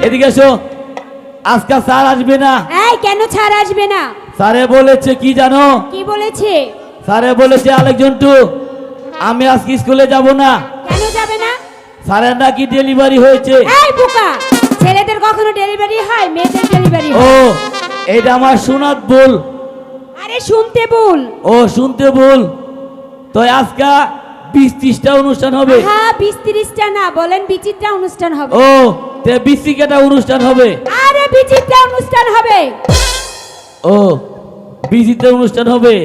এদিকে এসো। আজকে স্যার আসবে না। এই কেন স্যার আসবে না? স্যারে বলেছে কি জানো? কি বলেছে? স্যারে বলেছে আলেকজন্টু আমি আজকে স্কুলে যাব না। কেন যাবে না? স্যারের নাকি ডেলিভারি হয়েছে। এই বোকা, ছেলেদের কখনো ডেলিভারি হয়? মেয়েদের ডেলিভারি ও হয়। এটা আমার শোনাত ভুল। আরে শুনতে বল। ও শুনতে ভুল। তো আজকে 20-30টা অনুষ্ঠান হবে। হ্যাঁ 20-30টা না, বলেন বিচিত্রা অনুষ্ঠান হবে। ও তে 20টা অনুষ্ঠান হবে। আরে বিচিত্রা অনুষ্ঠান হবে। ও বিচিত্রা অনুষ্ঠান হবে।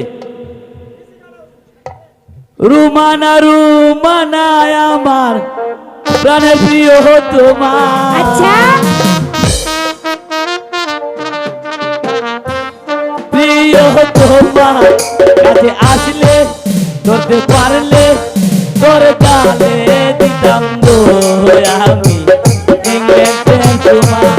রুমানা রুমানা আমার প্রাণের প্রিয় তোমার। আচ্ছা প্রিয় তোমার কাছে আসলে ধরতে পারলে তোর কালে দিতাম গো আমি ইংল্যান্ডে তোমার।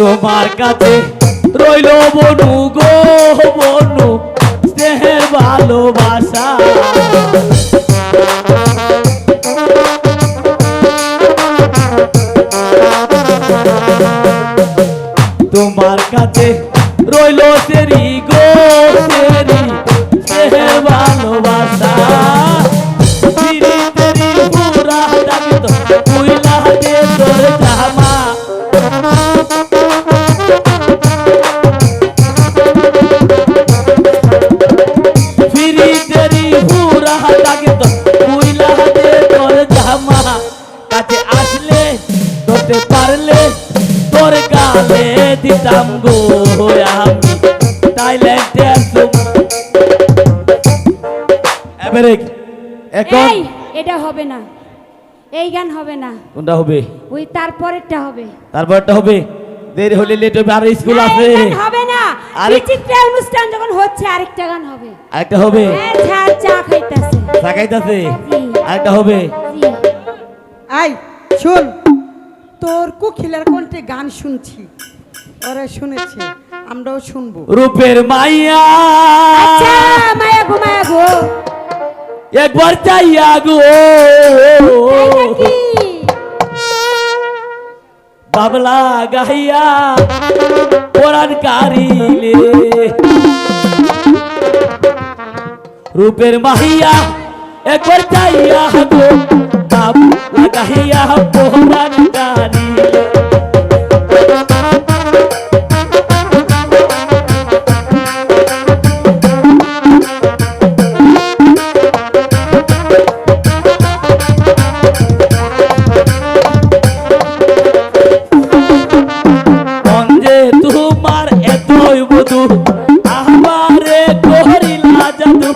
তোমার কাছে রইল বনু গো বনু স্নেহের ভালোবাসা। তোমার কাছে রইল সেরি গো সেরি স্নেহের ভালোবাসা। ফিরি তেরি পুরা দাবি তো কুইলা দে তোর জামা। ফিরি তেরি পুরা দাবি তো কুইলা দে তোর জামা। কাছে আসলে ধরতে পারলে তোর গালে দিতাম গো আমি থাইল্যান্ডে আসুম। এবারে এখন এই এটা হবে না, এই গান হবে না, কোনটা হবে? ওই তারপরেরটা হবে। তারপরটা হবে। দেরি হলে লেট হবে, আর স্কুল না, আছে। এই গান হবে না। আরেক- বিচিত্রা অনুষ্ঠান যখন হচ্ছে আরেকটা গান হবে। আরেকটা হবে। হ্যাঁ ছাড়, চা খাইতেছে। তাকাইতাছে। জি। আরেকটা হবে। জি। আই শোন, তোর কোকিলার কণ্ঠে গান শুনছি, ওরা শুনেছে, আমরাও শুনবো। রূপের মাইয়া আচ্ছা মায়া গো মায়া গো, একবার চাইয়া গো তাই নাকি? বাবলা গাইয়া কোরআন কারিলে। রূপের মাহিয়া একবার চাইয়া গো বাবলা গাইয়া কোরআন কারিলে। মঞ্জে তোমার এতই বধু আমারে করিলা জাদু।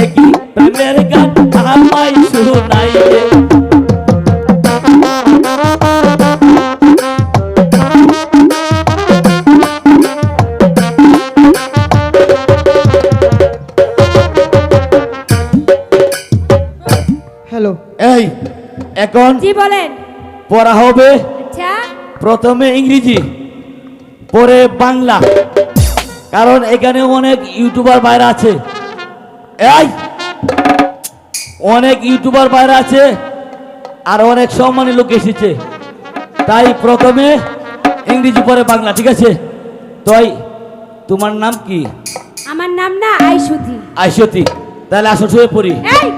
একই প্রেমের গান আমায় শুনাইলে। হ্যালো, এই এখন জি বলেন। পড়া হবে। আচ্ছা প্রথমে ইংরেজি, পরে বাংলা, কারণ এখানে অনেক ইউটিউবার বাইরে আছে। এই অনেক ইউটিউবার বাইরে আছে আর অনেক সম্মানী লোক এসেছে, তাই প্রথমে ইংরেজি পরে বাংলা, ঠিক আছে? তাই তোমার নাম কি? আমার নাম না আইসুতি। আইসতি। তাহলে আসো শুয়ে পড়ি। এই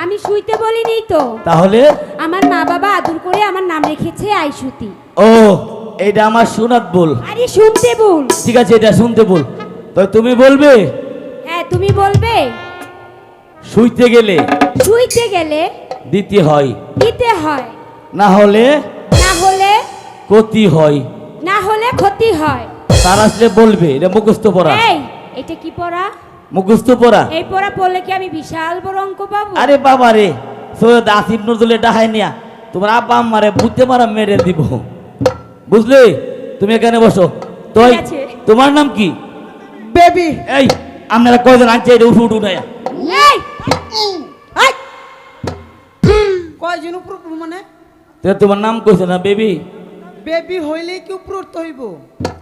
আমি শুইতে বলিনি তো, তাহলে আমার মা বাবা আদর করে আমার নাম রেখেছে আইসুতি। ও এইটা আমার শোনাত বল। আরে শুনতে বল। ঠিক আছে, এটা শুনতে বল। তো তুমি বলবে হ্যাঁ তুমি বলবে। শুইতে গেলে শুইতে গেলে দিতে হয়, দিতে হয়, না হলে না হলে ক্ষতি হয়। না হলে ক্ষতি হয়। তার আসলে বলবে, এটা মুখস্থ পড়া। এই এটা কি পড়া? মুখস্থ পড়া। এই পড়া পড়লে কি আমি বিশাল বড় অঙ্ক পাবো? আরে বাবা রে, সৈয়দ আসিফ নজরুলের ডাহাই নিয়া তোমার আব্বা আম্মারে বুঝতে মারা মেরে দিব, বুঝলে? তুমি এখানে বসো। তো ঠিক আছে। তোমার নাম কি? বেবি। এই আপনারা কয়জন আনছে? এটা উঠু উঠু নাই। এই কয়জন উপর মানে? তোমার নাম কইছে না বেবি? বেবি হইলে কি উপর উঠতে হইব?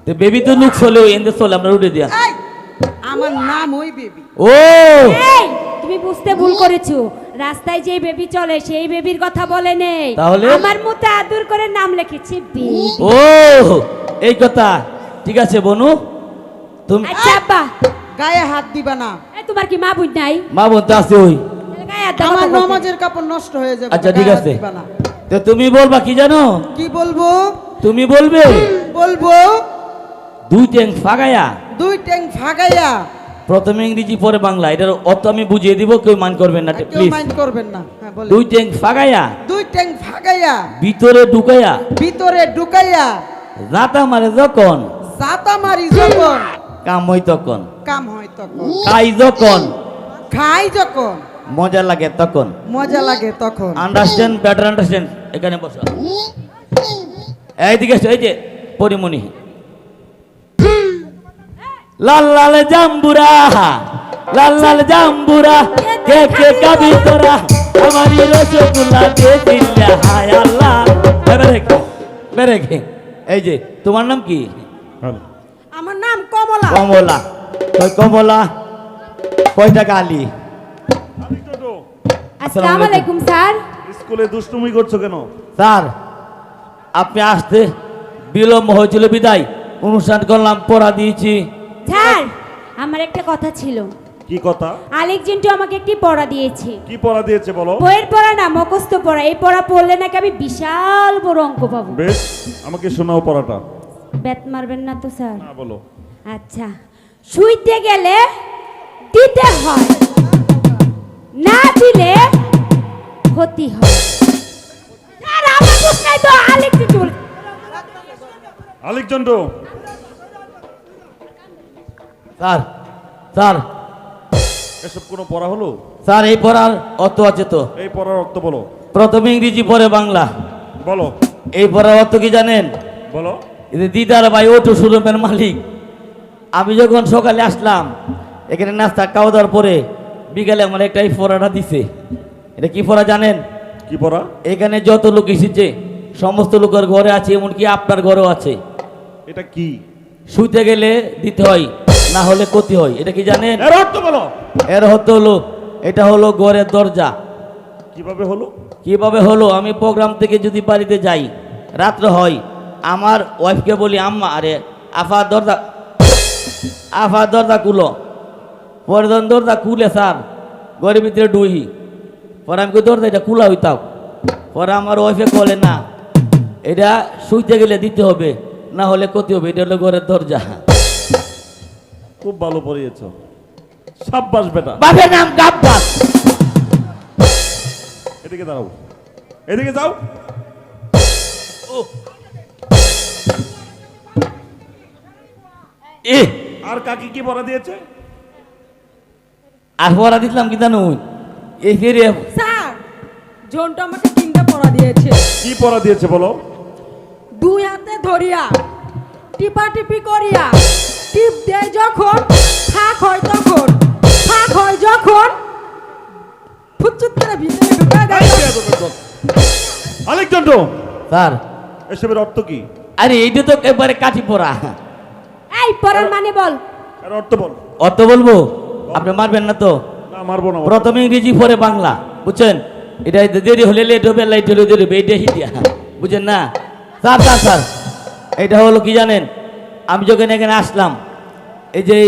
তো বেবি তো লুক চলেও এনতে চলে, আমরা উঠে দিয়া। এই, আমার নাম ওই বেবি। ও এই তুমি বুঝতে ভুল করেছো। রাস্তায় যে বেবি চলে সেই বেবির কথা বলে নেই। তাহলে? আমার মতো আদর করে নাম লিখেছি বেবি। ও এই কথা, ঠিক আছে বনু। তুমি আচ্ছা আব্বা, গায়ে হাত দিবা না। এই তোমার কি মা বুঝ নাই? মা বলতে আছে ওই। তাহলে গায়ে হাত দাও আমার কথা বলতে। নামাজের কাপড় নষ্ট হয়ে যাবে। আচ্ছা, ঠিক গায়ে হাত আছে। দিবা না। তো তুমি বলবা কি জানো? কি বলবো? তুমি বলবে বলবো দুই ট্যাং ফাগায়া। দুই ট্যাং ভাগাইয়া। প্রথমে ইংরেজি পরে বাংলা, এটার অর্থ আমি বুঝিয়ে দিব, কেউ মান করবেন না কেউ প্লিজ। মাইন্ড করবেন না। হ্যাঁ বলেন। দুই ট্যাং ফাগায়া, দুই ট্যাং ভাগাইয়া ভিতরে ঢুকাইয়া, ভিতরে ঢুকাইয়া রাতা মারে যখন, জাতা মারি যখন কাম হয় তখন, কাম হয় তখন, খাই যখন, খাই যখন মজা লাগে তখন। মজা লাগে তখন। Understand, better understand. এখানে বসো। এইদিকে এসো, এই যে পরিমণি। লাল লাল জাম্বুরা, লাল লাল জাম্বুরা, কে কে কাবি তোরা, আমারি রসগোল্লা দে দিল্লা, হায় আল্লাহ। বেরে গে। এই যে তোমার নাম কি? আমার নাম কমলা। কমলা। কই কমলা, কয়টা গালি? আসসালামু আলাইকুম স্যার। স্কুলে দুষ্টুমি করছো কেন? স্যার আপনি আসতে বিলম্ব হয়েছিল বিদায়, অনুষ্ঠান করলাম, পড়া দিয়েছি। স্যার আমার একটা কথা ছিল। কি কথা? আলেক জিন্টু আমাকে একটি পড়া দিয়েছে। কি পড়া দিয়েছে বলো? বইয়ের পড়া না, মুখস্থ পড়া। এই পড়া পড়লে নাকি আমি বিশাল বড় অঙ্ক পাবো। বেশ, আমাকে শোনাও পড়াটা। ব্যাত মারবেন না তো স্যার? না বলো। আচ্ছা, শুইতে গেলে দিতে হয়, না দিলে ক্ষতি হয়। স্যার আমার বুঝলাই তো আলেক জিন্টু বলে। আলেকজান্ডার, স্যার স্যার এসব কোনো পড়া হলো? স্যার এই পড়ার অর্থ আছে তো। এই পড়ার অর্থ বলো। প্রথমে ইংরেজি পরে বাংলা। বলো এই পড়ার অর্থ কি জানেন? বলো। এই যে দিদার ভাই অটো শোরুমের মালিক, আমি যখন সকালে আসলাম এখানে নাস্তা খাওয়া দাওয়ার পরে বিকালে আমার একটা এই পড়াটা দিছে। এটা কি পড়া জানেন? কি পড়া? এখানে যত লোক এসেছে সমস্ত লোকের ঘরে আছে, এমনকি আপনার ঘরেও আছে। এটা কি? শুইতে গেলে দিতে হয়, না হলে ক্ষতি হয়। এটা কি জানেন? এর অর্থ বলো। এর অর্থ হলো, এটা হলো ঘরের দরজা। কিভাবে হলো? কিভাবে হলো? আমি প্রোগ্রাম থেকে যদি বাড়িতে যাই, রাত্র হয়, আমার ওয়াইফকে বলি আম্মা, আরে আফা দরজা, আফা দরজা খুলো। পরে যখন দরজা খুলে স্যার ঘরের ভিতরে ডুই, পরে আমি দরজা এটা খোলা হইতাম। পরে আমার ওয়াইফে বলে না, এটা শুইতে গেলে দিতে হবে, না হলে ক্ষতি হবে। এটা হলো ঘরের দরজা। খুব ভালো পড়িয়েছো, সাব্বাস বেটা। বাপের নাম গাব্বাস। এদিকে দাঁড়াও, এদিকে যাও। এ আর কাকি কি পড়া দিয়েছে? আর পড়া দিলাম কি জানো? এই ফেরে স্যার জোনটা আমাকে তিনটা পড়া দিয়েছে। কি পড়া দিয়েছে বলো? দুই হাতে ধরিয়া টিপা টিপি করিয়া, টিপ দেয় যখন ফাঁক হয় তখন, ফাঁক হয় যখন ফুচুত করে ভিতরে ঢুকায় দেয়। আলেকজান্ডার, স্যার, এসবের অর্থ কি? আরে এইটা তো একবারে কাঠি পড়া। এই পড়ার মানে বল। এর অর্থ বল। অত বলবো, আপনি মারবেন না তো? না, মারবো না। প্রথমে ইংরেজি পরে বাংলা, বুঝছেন? এটা দেরি হলে লেট হবে, লাইট হলে দেরি হবে, এটা হিটিয়া, বুঝছেন না? স্যার স্যার স্যার এটা হলো কি জানেন? আমি যখন এখানে আসলাম, এই যে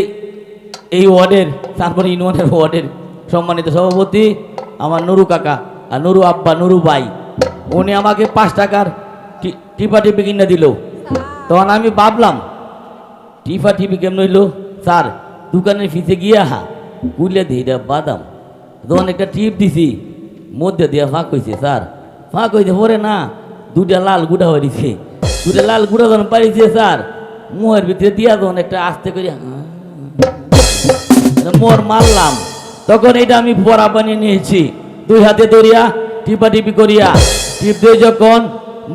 এই ওয়ার্ডের, তারপরে ইউনিয়নের ওয়ার্ডের সম্মানিত সভাপতি আমার নুরু কাকা আর নুরু আব্বা, নুরু ভাই, উনি আমাকে 5 টাকার টিপা টিপি কিনে দিল। তখন আমি ভাবলাম টিপা টিপি কেমন হইলো? স্যার দোকানের ফিসে গিয়া কুলে দিই এটা বাদাম, তখন একটা টিপ দিছি, মধ্যে দিয়ে ফাঁক হয়েছে। স্যার ফাঁক হয়েছে, পরে না 2টা লাল গুঁড়া হয়ে দিছে। 2টা লাল গুঁড়া যখন পাইছে স্যার, মুহের ভিতরে দিয়া তখন একটা আস্তে করে মোর মারলাম, তখন এটা আমি পড়া বানিয়ে নিয়েছি। দুই হাতে ধরিয়া টিপা টিপি করিয়া টিপ দিয়ে যখন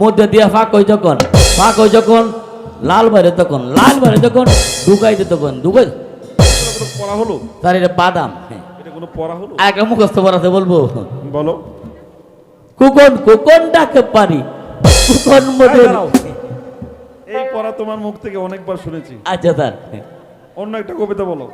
মধ্যে দিয়া ফাঁক হয় যখন, ফাঁক হয় যখন লাল বাইরে তখন, লাল বাইরে যখন ঢুকাইতে তখন ঢুকাই। এটা কোনো পড়া হলো? তার এটা বাদাম। হ্যাঁ, এটা কোনো পড়া হলো? একটা মুখস্থ পড়াতে বলবো। বলো। কুকন কুকন ডাকে পারি, কুকন মধুর। দাঁড়াও। এই পড়া তোমার মুখ থেকে অনেকবার শুনেছি। আচ্ছা স্যার, অন্য একটা কবিতা বলো।